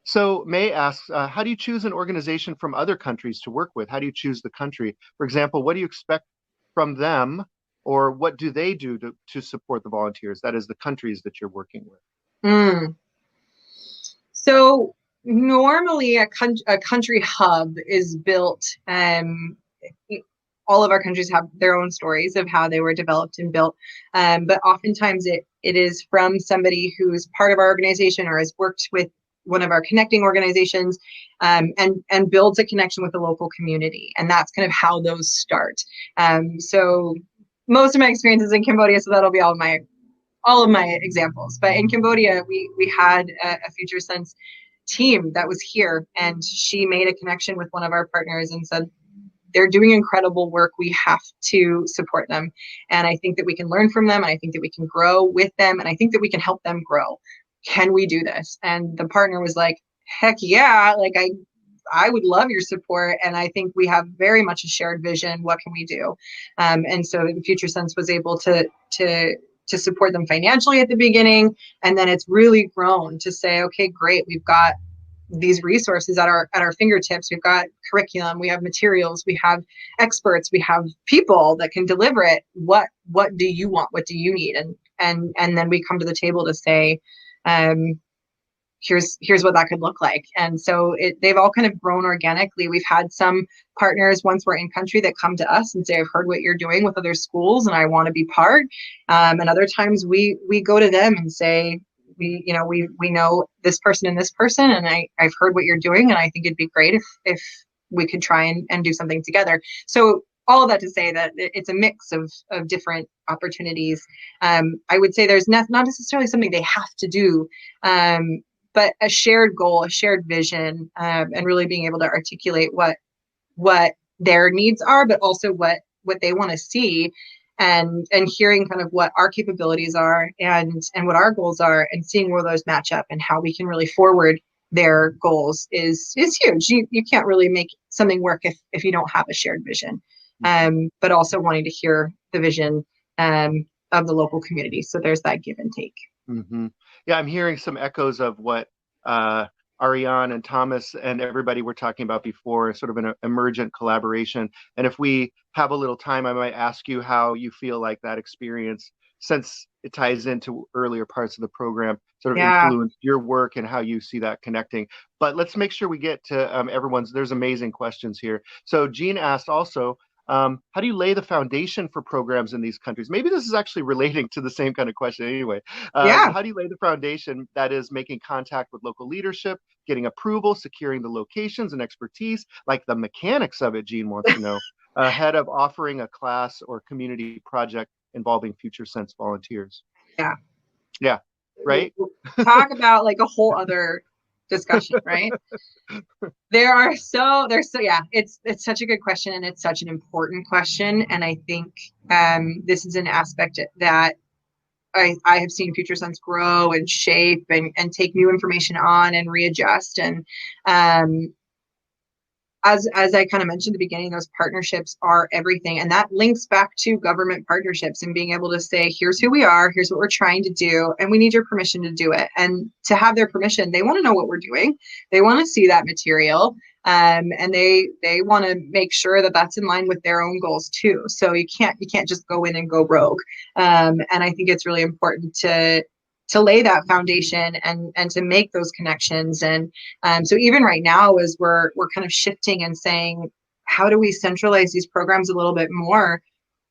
so May asks, how do you choose an organization from other countries to work with? How do you choose the country? For example, what do you expect from them, or what do they do to support the volunteers? That is the countries that you're working with. Mm. So normally a country hub is built. All of our countries have their own stories of how they were developed and built, but oftentimes it is from somebody who's part of our organization or has worked with one of our connecting organizations, and builds a connection with the local community, and that's kind of how those start. So most of my experiences in Cambodia, so that'll be all of my examples. But in Cambodia, we had a FutureSense team that was here, and she made a connection with one of our partners and said, they're doing incredible work. We have to support them. And I think that we can learn from them. And I think that we can grow with them. And I think that we can help them grow. Can we do this? And the partner was like, heck yeah. Like I would love your support. And I think we have very much a shared vision. What can we do? And so FutureSense was able to support them financially at the beginning. And then it's really grown to say, okay, great. We've got these resources at our fingertips. We've got curriculum, we have materials, we have experts, we have people that can deliver it. What do you want? What do you need? And then we come to the table to say, here's what that could look like. And so they've all kind of grown organically. We've had some partners once we're in country that come to us and say, I've heard what you're doing with other schools and I want to be part. And other times we go to them and say, we know this person and this person, and I've heard what you're doing, and I think it'd be great if we could try and do something together. So all of that to say that it's a mix of different opportunities. I would say there's not necessarily something they have to do, but a shared goal, a shared vision, and really being able to articulate what their needs are, but also what they want to see, and hearing kind of what our capabilities are and what our goals are, and seeing where those match up and how we can really forward their goals is huge. You can't really make something work if you don't have a shared vision, but also wanting to hear the vision of the local community. So there's that give and take. Mm-hmm. Yeah, I'm hearing some echoes of what Ariane and Thomas and everybody were talking about before, sort of an emergent collaboration. And if we have a little time, I might ask you how you feel like that experience, since it ties into earlier parts of the program, sort of influenced your work and how you see that connecting. But let's make sure we get to everyone's. There's amazing questions here. So Jean asked also, how do you lay the foundation for programs in these countries? Maybe this is actually relating to the same kind of question anyway. How do you lay the foundation, that is making contact with local leadership, getting approval, securing the locations and expertise, like the mechanics of it, Jean wants to know, ahead of offering a class or community project involving FutureSense volunteers? Yeah, right? Talk about like a whole other discussion, right? There's so yeah, it's such a good question, and it's such an important question. And I think this is an aspect that I have seen FutureSense grow and shape and take new information on and readjust. And as I kind of mentioned at the beginning, those partnerships are everything. And that links back to government partnerships and being able to say, here's who we are, here's what we're trying to do, and we need your permission to do it. And to have their permission, they want to know what we're doing. They want to see that material. And they want to make sure that that's in line with their own goals too. So you can't just go in and go rogue. And I think it's really important to lay that foundation and to make those connections. And so even right now, as we're kind of shifting and saying, how do we centralize these programs a little bit more?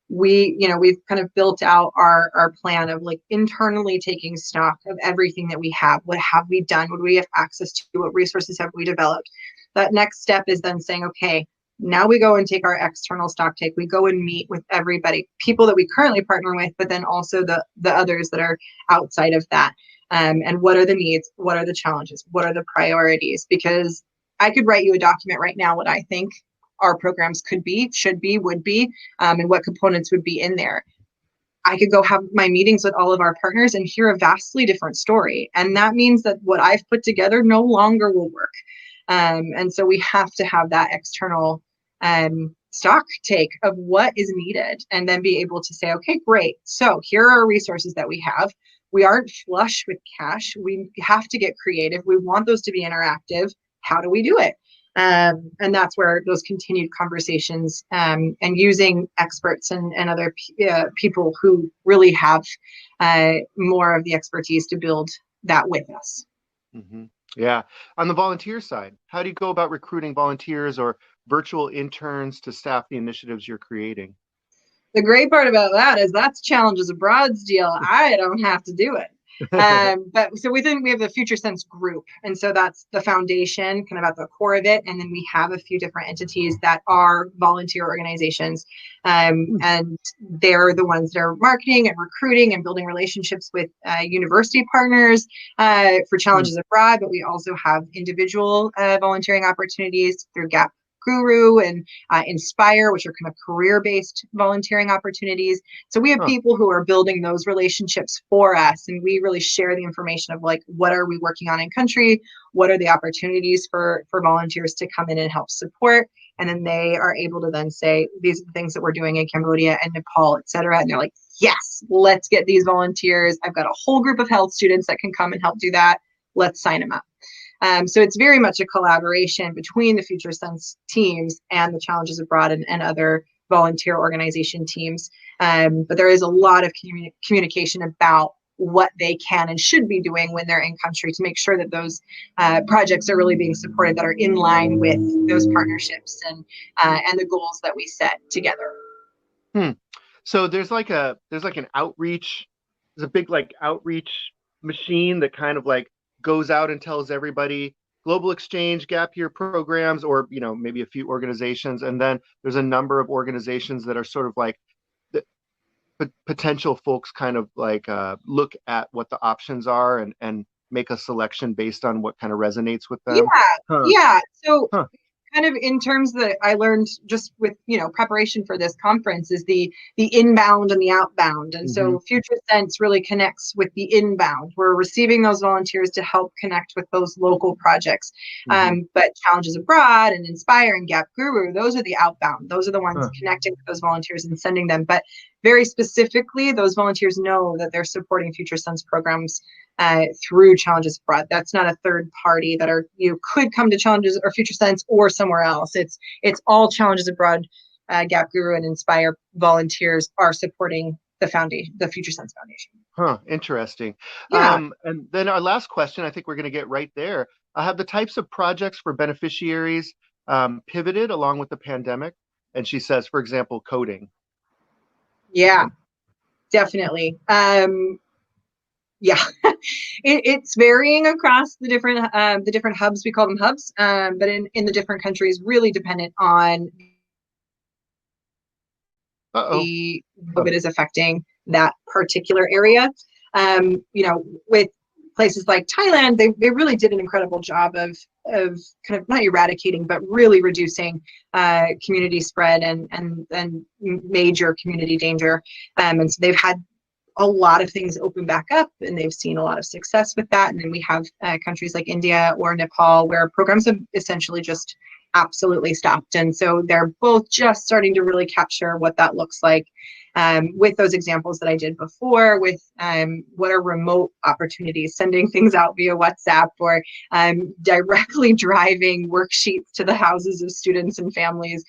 We've kind of built out our plan of like internally taking stock of everything that we have. What have we done? What do we have access to? What resources have we developed? That next step is then saying, okay, now we go and take our external stock take. We go and meet with everybody, people that we currently partner with, but then also the others that are outside of that. And what are the needs? What are the challenges? What are the priorities? Because I could write you a document right now what I think our programs could be, should be, would be, and what components would be in there. I could go have my meetings with all of our partners and hear a vastly different story. And that means that what I've put together no longer will work. And so we have to have that external stock take of what is needed, and then be able to say, okay, great. So here are resources that we have. We aren't flush with cash. We have to get creative. We want those to be interactive. How do we do it? And that's where those continued conversations and using experts and other people who really have more of the expertise to build that with us. Mm-hmm. Yeah. On the volunteer side, how do you go about recruiting volunteers or virtual interns to staff the initiatives you're creating? The great part about that is that's Challenges Abroad's deal. I don't have to do it. But so we have the FutureSense group. And so that's the foundation kind of at the core of it. And then we have a few different entities that are volunteer organizations. And they're the ones that are marketing and recruiting and building relationships with university partners for Challenges Abroad. But we also have individual volunteering opportunities through Gap Guru and Inspire, which are kind of career-based volunteering opportunities. So we have people who are building those relationships for us, and we really share the information of like, what are we working on in country? What are the opportunities for volunteers to come in and help support? And then they are able to then say, these are the things that we're doing in Cambodia and Nepal, et cetera. And they're like, yes, let's get these volunteers. I've got a whole group of health students that can come and help do that. Let's sign them up. So it's very much a collaboration between the FutureSense teams and the Challenges Abroad and other volunteer organization teams. But there is a lot of communication about what they can and should be doing when they're in country to make sure that those projects are really being supported, that are in line with those partnerships and the goals that we set together. So there's an outreach, there's a big like outreach machine that kind of like goes out and tells everybody global exchange, gap year programs, or maybe a few organizations, and then there's a number of organizations that are sort of like the potential folks kind of like look at what the options are and make a selection based on what kind of resonates with them. Yeah. So kind of in terms that I learned just with preparation for this conference is the inbound and the outbound. And so FutureSense really connects with the inbound. We're receiving those volunteers to help connect with those local projects. But Challenges Abroad and Inspire and Gap Guru, those are the outbound. Those are the ones connecting with those volunteers and sending them. But very specifically, those volunteers know that they're supporting FutureSense programs through Challenges Abroad. That's not a third party that could come to Challenges or FutureSense or somewhere else. It's all Challenges Abroad, Gap Guru and Inspire volunteers are supporting the foundation, the FutureSense Foundation. Interesting. Yeah. And then our last question, I think we're going to get right there. Have the types of projects for beneficiaries pivoted along with the pandemic? And she says, for example, coding. Yeah, definitely. Yeah, it's varying across the different hubs. We call them hubs, but in the different countries, really dependent on the COVID is affecting that particular area. With places like Thailand, they really did an incredible job of kind of not eradicating, but really reducing community spread and major community danger. And so they've had a lot of things open back up, and they've seen a lot of success with that. And then we have countries like India or Nepal where programs have essentially just absolutely stopped. And so they're both just starting to really capture what that looks like with those examples that I did before with what are remote opportunities, sending things out via WhatsApp or directly driving worksheets to the houses of students and families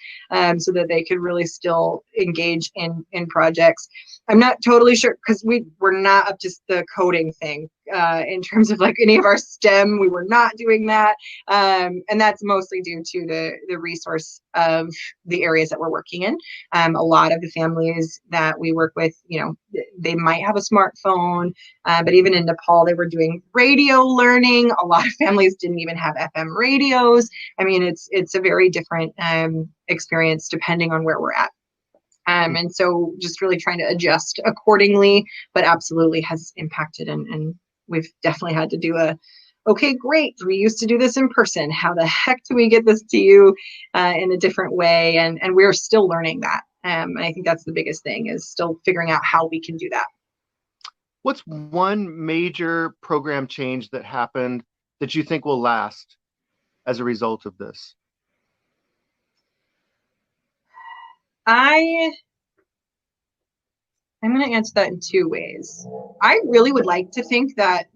so that they could really still engage in projects. I'm not totally sure because we're not up to the coding thing in terms of like any of our STEM. We were not doing that. And that's mostly due to the resource of the areas that we're working in. A lot of the families that we work with, they might have a smartphone, but even in Nepal, they were doing radio learning. A lot of families didn't even have FM radios. I mean, it's a very different experience depending on where we're at. And so just really trying to adjust accordingly, but absolutely has impacted. And we've definitely had to do a okay, great. We used to do this in person. How the heck do we get this to you in a different way? And we're still learning that. And I think that's the biggest thing, is still figuring out how we can do that. What's one major program change that happened that you think will last as a result of this? I I'm going to answer that in two ways. I really would like to think that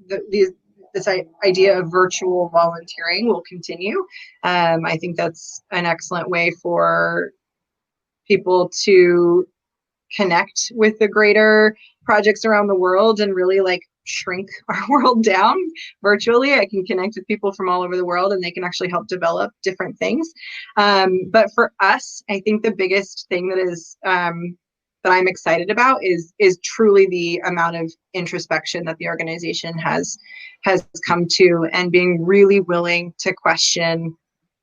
this idea of virtual volunteering will continue. I think that's an excellent way for people to connect with the greater projects around the world and really like shrink our world down virtually. I can connect with people from all over the world and they can actually help develop different things. But for us, I think the biggest thing that I'm excited about is truly the amount of introspection that the organization has come to, and being really willing to question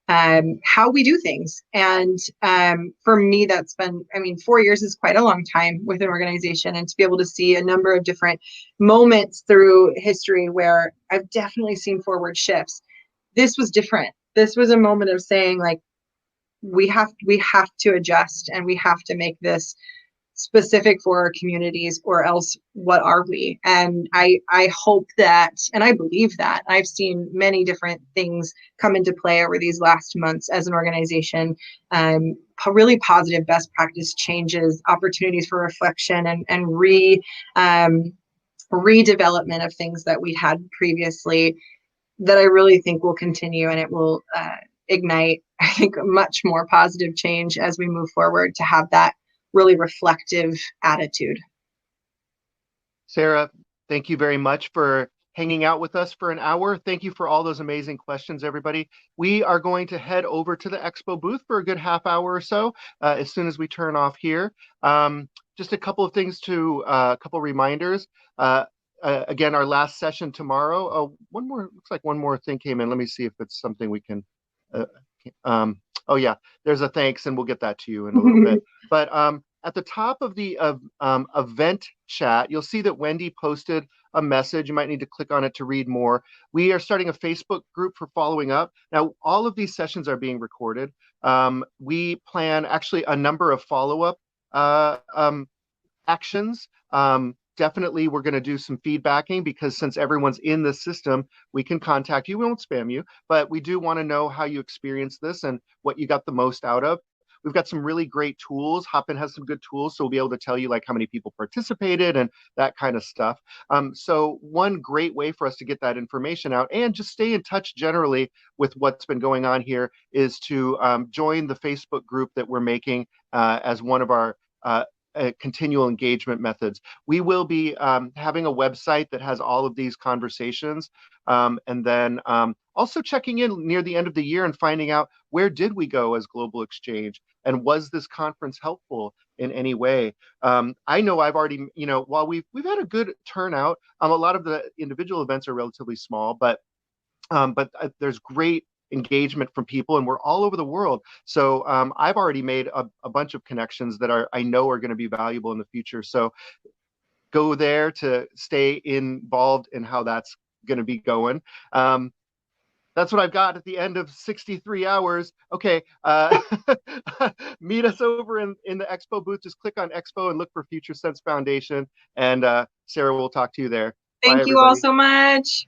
how we do things. And for me, that's been, I mean, 4 years is quite a long time with an organization, and to be able to see a number of different moments through history where I've definitely seen forward shifts. This was different. This was a moment of saying, like, we have to adjust, and we have to make this specific for our communities, or else what are we? And I hope that, and I believe that I've seen many different things come into play over these last months as an organization. Really positive best practice changes, opportunities for reflection, and redevelopment of things that we had previously, that I really think will continue, and it will ignite, I think, a much more positive change as we move forward, to have that really reflective attitude. Sarah, thank you very much for hanging out with us for an hour. Thank you for all those amazing questions, everybody. We are going to head over to the expo booth for a good half hour or so as soon as we turn off here. Just a couple of things a couple reminders. Again, our last session tomorrow. Oh, looks like one more thing came in. Let me see if it's something we can. Oh yeah, there's a thanks, and we'll get that to you in a little bit. But at the top of the event chat, you'll see that Wendy posted a message. You might need to click on it to read more. We are starting a Facebook group for following up. Now, all of these sessions are being recorded. We plan actually a number of follow-up actions. Definitely, we're going to do some feedbacking, because since everyone's in the system, we can contact you. We won't spam you, but we do want to know how you experienced this and what you got the most out of. We've got some really great tools. Hopin has some good tools, so we'll be able to tell you like how many people participated and that kind of stuff. So one great way for us to get that information out and just stay in touch generally with what's been going on here is to join the Facebook group that we're making as one of our continual engagement methods. We will be having a website that has all of these conversations, and then also checking in near the end of the year and finding out, where did we go as Global Exchange, and was this conference helpful in any way? I know I've already, while we've had a good turnout, a lot of the individual events are relatively small, but there's great engagement from people, and we're all over the world. So I've already made a bunch of connections that I know are going to be valuable in the future. So go there to stay involved in how that's going to be going. That's what I've got at the end of 63 hours. Okay, meet us over in the expo booth. Just click on expo and look for FutureSense Foundation. And Sarah, we'll talk to you there. Bye, Thank you all everybody. so much.